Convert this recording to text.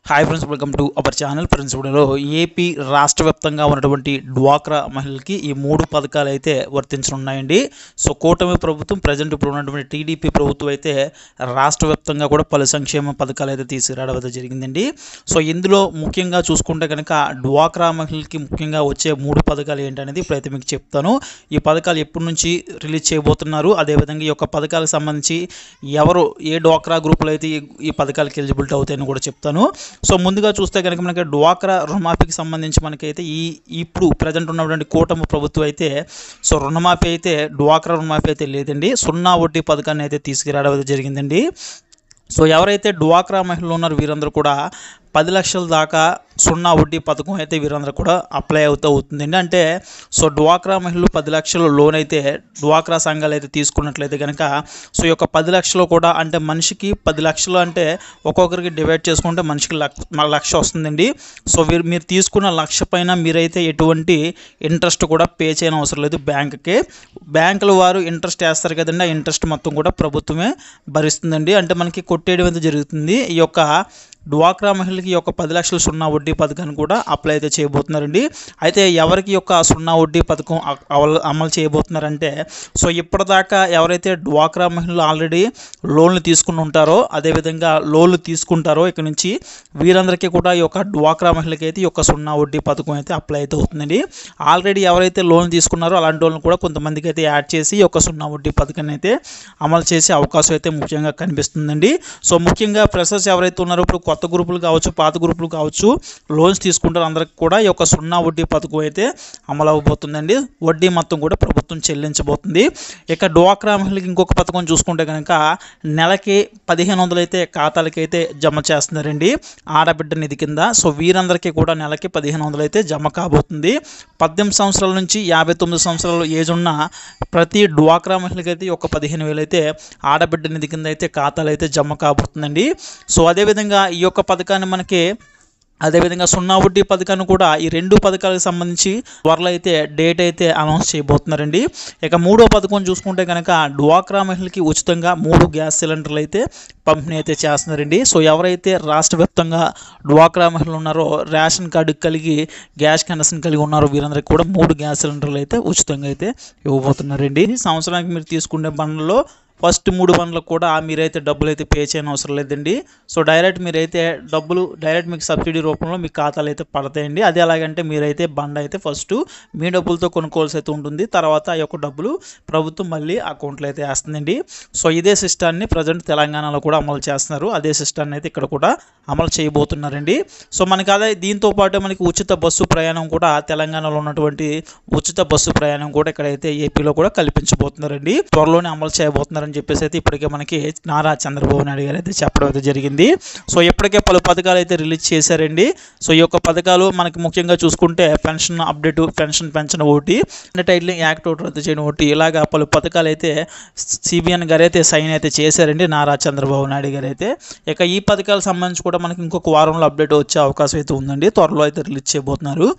Hi friends, welcome to our channel. Friends, వీడియోలో AP రాష్ట్ర వ్యాప్తంగా ఉన్నటువంటి డ్వాక్రా మహిళలకి ఈ 3 పథకాలు అయితే వర్తించనున్నాయండి. సో కూటమి ప్రభుత్వం ప్రజెంట్ ఇప్పుడు ఉన్నటువంటి టీడీపీ ప్రభుత్వం అయితే రాష్ట్ర వ్యాప్తంగా కూడా పలు సంక్షేమ పథకాలు అయితే తీసుకురావడం జరిగిందండి. సో ఇందులో ముఖ్యంగా చూసుకుంటే కనుక డ్వాక్రా మహిళలకి ముఖ్యంగా వచ్చే 3 పథకాలు ఏంటనేది ఇప్పుడైతే మీకు చెప్తాను. ఈ పథకాలు ఎప్పటి నుంచి రిలీజ్ చేయబోతున్నారు, అదేవిధంగా ఈ యొక్క పథకాలకు సంబంధించి ఎవరు ఏ డ్వాక్రా గ్రూపులు అయితే ఈ పథకాలకు ఎలిజిబిలిటీ అవుతాయని కూడా చెప్తాను. సో ముందుగా చూస్తే కనుక మనకి డ్వాక్రా రుణమాఫీకి సంబంధించి మనకైతే ఇప్పుడు ప్రజెంట్ ఉన్నటువంటి కూటమి ప్రభుత్వం అయితే సో రుణమాఫీ అయితే డ్వాక్రా రుణమాఫీ అయితే లేదండి, 0 వడ్డీ పథకాన్ని అయితే తీసుకురావడం జరిగిందండి. సో ఎవరైతే డ్వాక్రా మహిళలు ఉన్నారో వీరందరూ కూడా 10 లక్షల దాకా 0 వడ్డీ పథకం అయితే వీరందరూ కూడా అప్లై అవుతుందండి. అంటే సో డ్వాక్రా మహిళలు 10 లక్షల లోన్ అయితే డ్వాక్రా సంఘాలు అయితే తీసుకున్నట్లయితే కనుక సో ఈ యొక్క 10 లక్షలు కూడా అంటే మనిషికి 10 లక్షలు అంటే ఒక్కొక్కరికి డివైడ్ చేసుకుంటే మనిషికి లక్ష వస్తుందండి. సో మీరు తీసుకున్న లక్ష పైన మీరైతే ఎటువంటి ఇంట్రెస్ట్ కూడా పే చేయని అవసరం లేదు బ్యాంకుకి. బ్యాంకుల వారు ఇంట్రెస్ట్ వేస్తారు కదండి, ఆ ఇంట్రెస్ట్ మొత్తం కూడా ప్రభుత్వమే భరిస్తుందండి. అంటే మనకి కొట్టేయడం అయితే జరుగుతుంది. ఈ యొక్క డ్వాక్రా మహిళలకి ఈ యొక్క 10 లక్షల 0 వడ్డీ పథకాన్ని కూడా అప్లై అయితే చేయబోతున్నారండి. అయితే ఎవరికి యొక్క 0 వడ్డీ పథకం అమలు చేయబోతున్నారంటే సో ఇప్పటిదాకా ఎవరైతే డ్వాక్రా మహిళలు ఆల్రెడీ లోన్లు తీసుకుని ఉంటారో, అదేవిధంగా లోన్లు తీసుకుంటారో ఇక నుంచి వీరందరికీ కూడా ఈ యొక్క డ్వాక్రా మహిళలకి అయితే ఈ యొక్క 0 వడ్డీ పథకం అయితే అప్లై అయితే అవుతుందండి. ఆల్రెడీ ఎవరైతే లోన్ తీసుకున్నారో అలాంటి వాళ్ళని కూడా కొంతమందికి అయితే యాడ్ చేసి ఈ యొక్క 0 వడ్డీ పథకాన్ని అయితే అమలు చేసే అవకాశం అయితే ముఖ్యంగా కనిపిస్తుందండి. సో ముఖ్యంగా ఫ్రెషర్స్ ఎవరైతే ఉన్నారో ఇప్పుడు కొత్త గ్రూపులు కావచ్చు, పాత గ్రూపులు కావచ్చు, లోన్స్ తీసుకుంటారు అందరికి కూడా ఈ యొక్క 0 వడ్డీ పథకం అయితే అమలు అవ్వబోతుందండి. వడ్డీ మొత్తం కూడా ప్రభుత్వం చెల్లించబోతుంది. ఇక డ్వాక్రా మహిళకి ఇంకొక పథకం చూసుకుంటే కనుక నెలకి 1500 అయితే ఖాతాలకి అయితే జమ చేస్తున్నారండి ఆడబిడ్డ నిధి కింద. సో వీరందరికీ కూడా నెలకి 1500 అయితే జమ కాబోతుంది. 18 సంవత్సరాల నుంచి 59 సంవత్సరాల ఏజ్ ఉన్న ప్రతి డ్వాక్రా మహిళకి అయితే ఒక 15,000 అయితే ఆడబిడ్డ నిధి కింద అయితే ఖాతాలు అయితే జమ కాబోతుందండి. సో అదేవిధంగా ఈ యొక్క పథకాన్ని మనకి అదేవిధంగా 0 వడ్డీ పథకాన్ని కూడా ఈ 2 పథకాలకు సంబంధించి త్వరలో అయితే డేట్ అయితే అనౌన్స్ చేయబోతున్నారండి. ఇక 3వ పథకం చూసుకుంటే కనుక డ్వాక్రా మహిళలకి ఉచితంగా 3 గ్యాస్ సిలిండర్లు అయితే పంపిణీ అయితే చేస్తున్నారండి. సో ఎవరైతే రాష్ట్ర వ్యాప్తంగా డ్వాక్రా మహిళలు ఉన్నారో, రేషన్ కార్డు కలిగి గ్యాస్ కనెక్షన్ కలిగి ఉన్నారో వీరందరికీ కూడా 3 గ్యాస్ సిలిండర్లు అయితే ఉచితంగా అయితే ఇవ్వబోతున్నారండి. సంవత్సరానికి మీరు తీసుకునే బండ్లలో ఫస్ట్ 3 బండ్లకు కూడా మీరైతే డబ్బులు అయితే పే చేయని అవసరం లేదండి. సో డైరెక్ట్ మీరైతే డబ్బులు డైరెక్ట్ మీకు సబ్సిడీ రూపంలో మీ ఖాతాలు అయితే పడతాయండి. అది ఎలాగంటే మీరైతే బండ్ అయితే ఫస్ట్ మీ డబ్బులతో కొనుక్కోవాల్సి అయితే ఉంటుంది. తర్వాత ఆ యొక్క డబ్బులు ప్రభుత్వం మళ్ళీ అకౌంట్లో అయితే వేస్తుందండి. సో ఇదే సిస్టాన్ని ప్రజెంట్ తెలంగాణలో కూడా అమలు చేస్తున్నారు. అదే సిస్టాన్ని అయితే ఇక్కడ కూడా అమలు చేయబోతున్నారండి. సో మనకి అదే దీంతో పాటు మనకి ఉచిత బస్సు ప్రయాణం కూడా తెలంగాణలో ఉన్నటువంటి ఉచిత బస్సు ప్రయాణం కూడా ఇక్కడైతే ఏపీలో కూడా కల్పించబోతున్నారండి. త్వరలోనే అమలు చేయబోతున్నారు అని చెప్పేసి అయితే ఇప్పటికే మనకి నారా చంద్రబాబు నాయుడు గారు అయితే చెప్పడం అయితే జరిగింది. సో ఇప్పటికే పలు పథకాలు అయితే రిలీజ్ చేశారండి. సో ఈ యొక్క పథకాలు మనకి ముఖ్యంగా చూసుకుంటే పెన్షన్ అప్డేట్, పెన్షన్ ఒకటి, టైటిలింగ్ యాక్ట్ ఒకటి రద్దు చేయడం ఒకటి, ఇలాగా పలు పథకాలు అయితే సిబిఎన్ గారు అయితే సైన్ అయితే చేశారండి నారా చంద్రబాబు నాయుడు గారు అయితే. ఇక ఈ పథకాలకు సంబంధించి కూడా మనకి ఇంకొక వారంలో అప్డేట్ వచ్చే అవకాశం అయితే ఉందండి. త్వరలో అయితే రిలీజ్ చేయబోతున్నారు.